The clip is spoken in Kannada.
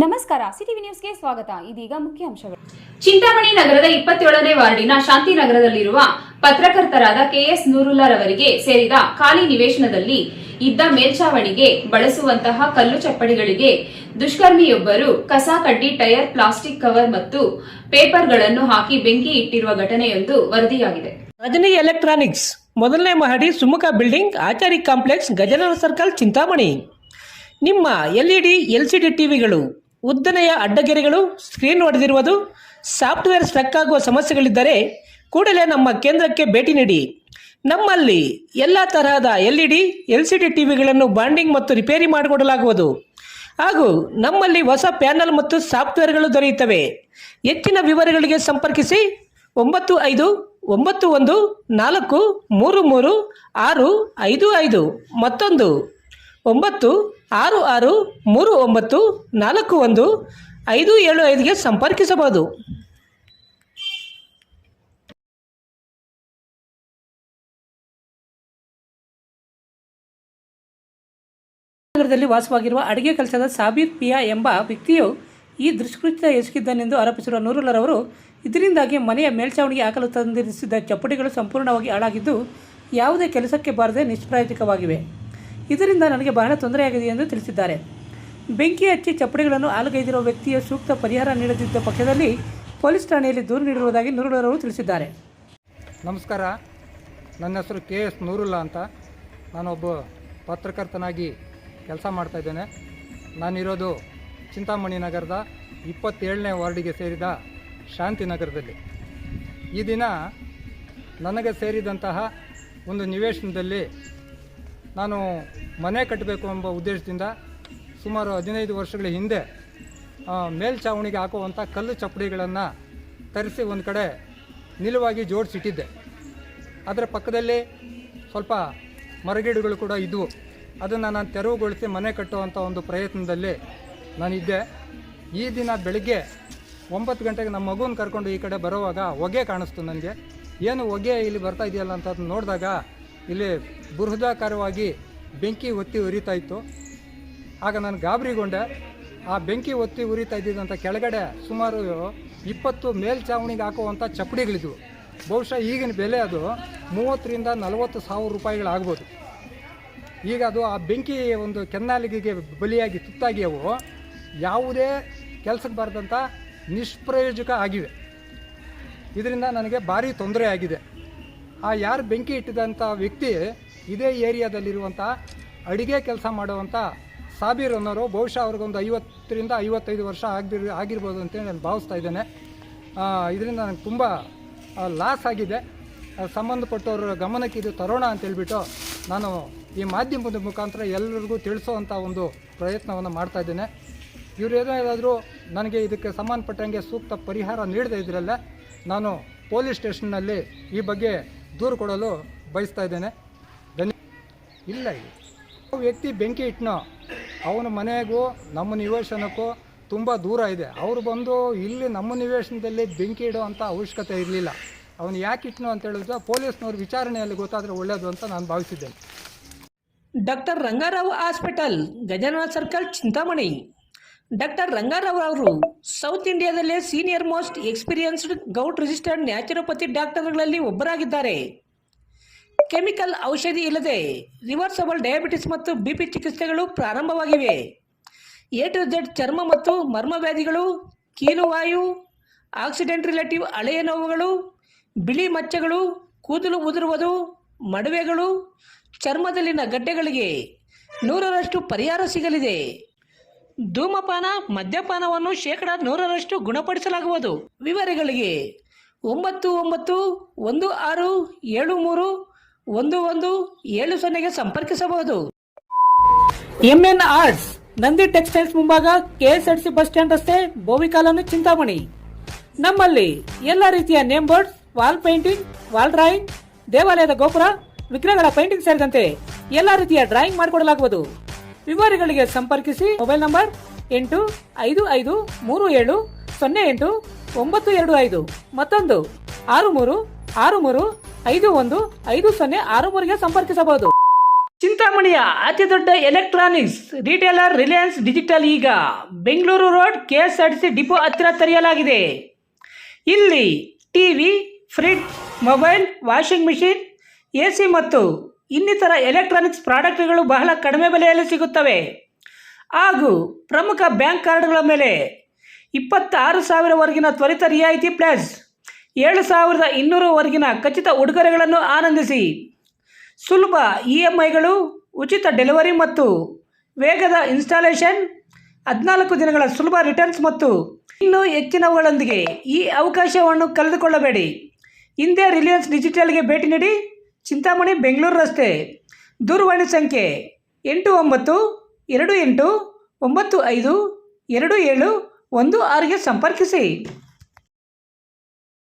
ನಮಸ್ಕಾರ, ಸಿಟಿವಿ ನ್ಯೂಸ್ಗೆ ಸ್ವಾಗತ. ಇದೀಗ ಮುಖ್ಯಾಂಶಗಳು. ಚಿಂತಾಮಣಿ ನಗರದ 27ನೇ ವಾರ್ಡಿನ ಶಾಂತಿನಗರದಲ್ಲಿರುವ ಪತ್ರಕರ್ತರಾದ ಕೆಎಸ್ ನೂರುಲ್ಲಾರವರಿಗೆ ಸೇರಿದ ಖಾಲಿ ನಿವೇಶನದಲ್ಲಿ ಇದ್ದ ಮೇಲ್ಛಾವಣಿಗೆ ಬಳಸುವಂತಹ ಕಲ್ಲು ಚಪ್ಪಡಿಗಳಿಗೆ ದುಷ್ಕರ್ಮಿಯೊಬ್ಬರು ಕಸ ಕಡ್ಡಿ, ಟೈರ್, ಪ್ಲಾಸ್ಟಿಕ್ ಕವರ್ ಮತ್ತು ಪೇಪರ್ಗಳನ್ನು ಹಾಕಿ ಬೆಂಕಿ ಇಟ್ಟಿರುವ ಘಟನೆಯೊಂದು ವರದಿಯಾಗಿದೆ. ರಜನಿ ಎಲೆಕ್ಟ್ರಾನಿಕ್ಸ್, ಮೊದಲನೇ ಮಹಡಿ, Sumukha building, Achari complex, Gajanana circle, Chintamani. ನಿಮ್ಮ ಎಲ್ಇಡಿ ಎಲ್ಸಿಡಿ ಟಿವಿಗಳು ಉದ್ದನೆಯ ಅಡ್ಡಗೆರೆಗಳು, ಸ್ಕ್ರೀನ್ ಒಡೆದಿರುವುದು, ಸಾಫ್ಟ್ವೇರ್ ಸ್ಟ್ರಕ್ ಆಗುವ ಸಮಸ್ಯೆಗಳಿದ್ದರೆ ಕೂಡಲೇ ನಮ್ಮ ಕೇಂದ್ರಕ್ಕೆ ಭೇಟಿ ನೀಡಿ. ನಮ್ಮಲ್ಲಿ ಎಲ್ಲ ತರಹದ ಎಲ್ಇಡಿ ಎಲ್ಸಿಡಿ ಟಿವಿಗಳನ್ನು ಬಾಂಡಿಂಗ್ ಮತ್ತು ರಿಪೇರಿ ಮಾಡಿಕೊಡಲಾಗುವುದು. ಹಾಗೂ ನಮ್ಮಲ್ಲಿ ಹೊಸ ಪ್ಯಾನಲ್ ಮತ್ತು ಸಾಫ್ಟ್ವೇರ್ಗಳು ದೊರೆಯುತ್ತವೆ. ಹೆಚ್ಚಿನ ವಿವರಗಳಿಗೆ ಸಂಪರ್ಕಿಸಿ 9514336655, ಮತ್ತೊಂದು 9663941575ಗೆ ಸಂಪರ್ಕಿಸಬಹುದು. ನಗರದಲ್ಲಿ ವಾಸವಾಗಿರುವ ಅಡುಗೆ ಕೆಲಸದ ಸಾಬೀರ್ ಪಿಯಾ ಎಂಬ ವ್ಯಕ್ತಿಯು ಈ ದುಷ್ಕೃತ್ಯ ಎಸಗಿದ್ದನೆಂದು ಆರೋಪಿಸಿರುವ ನೂರುಲ್ಲಾರವರು ಇದರಿಂದಾಗಿ ಮನೆಯ ಮೇಲ್ಛಾವಣಿಗೆ ಹಾಕಲು ತಂದಿರಿಸಿದ್ದ ಚಪ್ಪಡಿಗಳು ಸಂಪೂರ್ಣವಾಗಿ ಹಾಳಾಗಿದ್ದು ಯಾವುದೇ ಕೆಲಸಕ್ಕೆ ಬಾರದೆ ನಿಷ್ಪ್ರಯೋಜಕವಾಗಿವೆ. ಇದರಿಂದ ನನಗೆ ಬಹಳ ತೊಂದರೆಯಾಗಿದೆ ಎಂದು ತಿಳಿಸಿದ್ದಾರೆ. ಬೆಂಕಿ ಹಚ್ಚಿ ಚಪ್ಪಡಿಗಳನ್ನು ಹಾಳುಗೈದಿರುವ ವ್ಯಕ್ತಿಯ ಸೂಕ್ತ ಪರಿಹಾರ ನೀಡದಿದ್ದ ಪಕ್ಷದಲ್ಲಿ ಪೊಲೀಸ್ ಠಾಣೆಯಲ್ಲಿ ದೂರು ನೀಡಿರುವುದಾಗಿ ನೂರುಲ್ಲಾರವರು ತಿಳಿಸಿದ್ದಾರೆ. ನಮಸ್ಕಾರ, ನನ್ನ ಹೆಸರು ಕೆಎಸ್ ನೂರುಲ್ಲಾ ಅಂತ. ನಾನೊಬ್ಬ ಪತ್ರಕರ್ತನಾಗಿ ಕೆಲಸ ಮಾಡ್ತಾಯಿದ್ದೇನೆ. ನಾನಿರೋದು ಚಿಂತಾಮಣಿ ನಗರದ 27ನೇ ವಾರ್ಡಿಗೆ ಸೇರಿದ ಶಾಂತಿನಗರದಲ್ಲಿ. ಈ ದಿನ ನನಗೆ ಸೇರಿದಂತಹ ಒಂದು ನಿವೇಶನದಲ್ಲಿ ನಾನು ಮನೆ ಕಟ್ಟಬೇಕು ಎಂಬ ಉದ್ದೇಶದಿಂದ ಸುಮಾರು 15 ವರ್ಷಗಳ ಹಿಂದೆ ಮೇಲ್ಛಾವಣಿಗೆ ಹಾಕುವಂಥ ಕಲ್ಲು ಚಪ್ಪಡಿಗಳನ್ನು ತರಿಸಿ ಒಂದು ಕಡೆ ನಿಲುವಾಗಿ ಜೋಡಿಸಿಟ್ಟಿದ್ದೆ. ಅದರ ಪಕ್ಕದಲ್ಲಿ ಸ್ವಲ್ಪ ಮರಗಿಡಗಳು ಕೂಡ ಇದ್ದವು. ಅದನ್ನು ನಾನು ತೆರವುಗೊಳಿಸಿ ಮನೆ ಕಟ್ಟುವಂಥ ಒಂದು ಪ್ರಯತ್ನದಲ್ಲಿ ನಾನಿದ್ದೆ. ಈ ದಿನ ಬೆಳಗ್ಗೆ 9 ಗಂಟೆಗೆ ನಮ್ಮ ಮಗುವನ್ನು ಕರ್ಕೊಂಡು ಈ ಕಡೆ ಬರುವಾಗ ಹೊಗೆ ಕಾಣಿಸ್ತು ನನಗೆ. ಏನು ಹೊಗೆ ಇಲ್ಲಿ ಬರ್ತಾ ಇದೆಯಲ್ಲ ಅಂತ ಅದನ್ನು ನೋಡಿದಾಗ ಇಲ್ಲಿ ಬೃಹದಾಕಾರವಾಗಿ ಬೆಂಕಿ ಒತ್ತಿ ಉರಿತಾ ಇತ್ತು. ಆಗ ನಾನು ಗಾಬರಿಗೊಂಡೆ. ಆ ಬೆಂಕಿ ಒತ್ತಿ ಉರಿತಾ ಇದ್ದಿದ್ದಂಥ ಕೆಳಗಡೆ ಸುಮಾರು 20 ಮೇಲ್ಛಾವಣಿಗೆ ಹಾಕುವಂಥ ಚಪ್ಪಡಿಗಳಿದ್ವು. ಬಹುಶಃ ಈಗಿನ ಬೆಲೆ ಅದು 30,000 ರಿಂದ 40,000 ರೂಪಾಯಿಗಳಾಗ್ಬೋದು. ಈಗ ಅದು ಆ ಬೆಂಕಿ ಒಂದು ಕೆನ್ನಾಲಿಗೆಗೆ ಬಲಿಯಾಗಿ ತುತ್ತಾಗಿ ಅವು ಯಾವುದೇ ಕೆಲಸಕ್ಕೆ ಬಾರದಂಥ ನಿಷ್ಪ್ರಯೋಜಕ ಆಗಿವೆ. ಇದರಿಂದ ನನಗೆ ಭಾರಿ ತೊಂದರೆ ಆಗಿದೆ. ಆ ಯಾರು ಬೆಂಕಿ ಇಟ್ಟಿದಂಥ ವ್ಯಕ್ತಿ ಇದೇ ಏರಿಯಾದಲ್ಲಿರುವಂಥ ಅಡುಗೆ ಕೆಲಸ ಮಾಡುವಂಥ ಸಾಬೀರ್ ಅನ್ನೋರು. ಬಹುಶಃ ಅವ್ರಿಗೊಂದು 50 ರಿಂದ 55 ವರ್ಷ ಆಗಿರ್ಬೋದು ಅಂತೇಳಿ ನಾನು ಭಾವಿಸ್ತಾ ಇದ್ದೇನೆ. ಇದರಿಂದ ನನಗೆ ತುಂಬ ಲಾಸ್ ಆಗಿದೆ. ಸಂಬಂಧಪಟ್ಟವ್ರ ಗಮನಕ್ಕೆ ಇದು ತರೋಣ ಅಂತೇಳ್ಬಿಟ್ಟು ನಾನು ಈ ಮಾಧ್ಯಮದ ಮುಖಾಂತರ ಎಲ್ಲರಿಗೂ ತಿಳಿಸೋವಂಥ ಒಂದು ಪ್ರಯತ್ನವನ್ನು ಮಾಡ್ತಾಯಿದ್ದೇನೆ. ಇವರೇನಾದರೂ ನನಗೆ ಇದಕ್ಕೆ ಸಂಬಂಧಪಟ್ಟಂಗೆ ಸೂಕ್ತ ಪರಿಹಾರ ನೀಡದೇ ಇದ್ರಲ್ಲ ನಾನು ಪೊಲೀಸ್ ಸ್ಟೇಷನ್ನಲ್ಲಿ ಈ ಬಗ್ಗೆ ದೂರು ಕೊಡಲು ಬಯಸ್ತಾ ಇದ್ದೇನೆ. ಇಲ್ಲ, ಇದು ವ್ಯಕ್ತಿ ಬೆಂಕಿ ಇಟ್ಟನೋ ಅವನ ಮನೆಗೂ ನಮ್ಮ ನಿವೇಶನಕ್ಕೂ ತುಂಬ ದೂರ ಇದೆ. ಅವರು ಬಂದು ಇಲ್ಲಿ ನಮ್ಮ ನಿವೇಶನದಲ್ಲಿ ಬೆಂಕಿ ಇಡೋ ಅಂಥ ಅವಶ್ಯಕತೆ ಇರಲಿಲ್ಲ. ಅವನು ಯಾಕೆ ಇಟ್ಟನೋ ಅಂತ ಹೇಳಿದ್ರೆ ಪೊಲೀಸ್ನವ್ರ ವಿಚಾರಣೆಯಲ್ಲಿ ಗೊತ್ತಾದರೆ ಒಳ್ಳೆಯದು ಅಂತ ನಾನು ಭಾವಿಸಿದ್ದೇನೆ. Doctor Rangarao hospital, Gajanana circle, Chintamani. Doctor Rangarao ಅವರು ಸೌತ್ ಇಂಡಿಯಾದಲ್ಲೇ senior most experienced gout registered naturopathy ಡಾಕ್ಟರ್ಗಳಲ್ಲಿ ಒಬ್ಬರಾಗಿದ್ದಾರೆ. ಕೆಮಿಕಲ್ ಔಷಧಿ ಇಲ್ಲದೆ ರಿವರ್ಸಬಲ್ ಡಯಾಬಿಟಿಸ್ ಮತ್ತು ಬಿಪಿ ಚಿಕಿತ್ಸೆಗಳು ಪ್ರಾರಂಭವಾಗಿವೆ. A to Z ಚರ್ಮ ಮತ್ತು ಮರ್ಮವ್ಯಾಧಿಗಳು, ಕೀಲುವಾಯು, ಆಕ್ಸಿಡೆಂಟ್ ರಿಲೇಟಿವ್ ಹಳೆಯ ನೋವುಗಳು, ಬಿಳಿ ಮಚ್ಚೆಗಳು, ಕೂದಲು ಉದುರುವುದು, ಮಡುವೆಗಳು, ಚರ್ಮದಲ್ಲಿನ ಗಡ್ಡೆಗಳಿಗೆ 100% ಪರಿಹಾರ ಸಿಗಲಿದೆ. ಧೂಮಪಾನ, ಮದ್ಯಪಾನವನ್ನು 100% ಗುಣಪಡಿಸಲಾಗುವುದು. ವಿವರಗಳಿಗೆ 9916731170ಗೆ ಸಂಪರ್ಕಿಸಬಹುದು. MN ಆರ್ಟ್ಸ್, ನಂದಿ ಟೆಕ್ಸ್ಟೈಲ್ಸ್ ಮುಂಭಾಗ, KSRTC ಬಸ್ ಸ್ಟ್ಯಾಂಡ್ ರಸ್ತೆ, ಬೋವಿ ಕಾಲೋನಿ, ಚಿಂತಾಮಣಿ. ನಮ್ಮಲ್ಲಿ ಎಲ್ಲ ರೀತಿಯ name boards, wall painting, wall drawing, ದೇವಾಲಯದ ಗೋಪುರ, ವಿಗ್ರಹಗಳ ಪೇಂಟಿಂಗ್ ಸೇರಿದಂತೆ ಎಲ್ಲ ರೀತಿಯ ಡ್ರಾಯಿಂಗ್ ಮಾಡಿಕೊಡಲಾಗುವುದು. ವಿವರಗಳಿಗೆ ಸಂಪರ್ಕಿಸಿ. ಮೊಬೈಲ್ ನಂಬರ್ 8553708925, ಮತ್ತೊಂದು 6363515063ಗೆ ಸಂಪರ್ಕಿಸಬಹುದು. ಚಿಂತಾಮಣಿಯ ಅತಿ ದೊಡ್ಡ ಎಲೆಕ್ಟ್ರಾನಿಕ್ಸ್ ರಿಟೇಲರ್ ರಿಲಯನ್ಸ್ ಡಿಜಿಟಲ್ ಈಗ ಬೆಂಗಳೂರು ರೋಡ್ KSRTC ಡಿಪೋ ಹತ್ತಿರ ತೆರೆಯಲಾಗಿದೆ. ಇಲ್ಲಿ TV, fridge, mobile, washing machine, AC ಮತ್ತು ಇನ್ನಿತರ ಎಲೆಕ್ಟ್ರಾನಿಕ್ಸ್ ಪ್ರಾಡಕ್ಟ್ಗಳು ಬಹಳ ಕಡಿಮೆ ಬೆಲೆಯಲ್ಲಿ ಸಿಗುತ್ತವೆ. ಹಾಗೂ ಪ್ರಮುಖ ಬ್ಯಾಂಕ್ ಕಾರ್ಡ್ಗಳ ಮೇಲೆ 26,000ವರೆಗಿನ ತ್ವರಿತ ರಿಯಾಯಿತಿ ಪ್ಲಸ್ 7,200ವರೆಗಿನ ಖಚಿತ ಉಡುಗೊರೆಗಳನ್ನು ಆನಂದಿಸಿ. ಸುಲಭ EMIಗಳು, ಉಚಿತ ಡೆಲಿವರಿ ಮತ್ತು ವೇಗದ ಇನ್ಸ್ಟಾಲೇಷನ್, 14 ದಿನಗಳ ಸುಲಭ ರಿಟರ್ನ್ಸ್ ಮತ್ತು ಇನ್ನೂ ಹೆಚ್ಚಿನವುಗಳೊಂದಿಗೆ ಈ ಅವಕಾಶವನ್ನು ಕಳೆದುಕೊಳ್ಳಬೇಡಿ. ಹಿಂದೆ ರಿಲಯನ್ಸ್ ಡಿಜಿಟಲ್ಗೆ ಭೇಟಿ ನೀಡಿ. ಚಿಂತಾಮಣಿ, ಬೆಂಗಳೂರು ರಸ್ತೆ. ದೂರವಾಣಿ ಸಂಖ್ಯೆ 8928952716ಗೆ ಸಂಪರ್ಕಿಸಿ.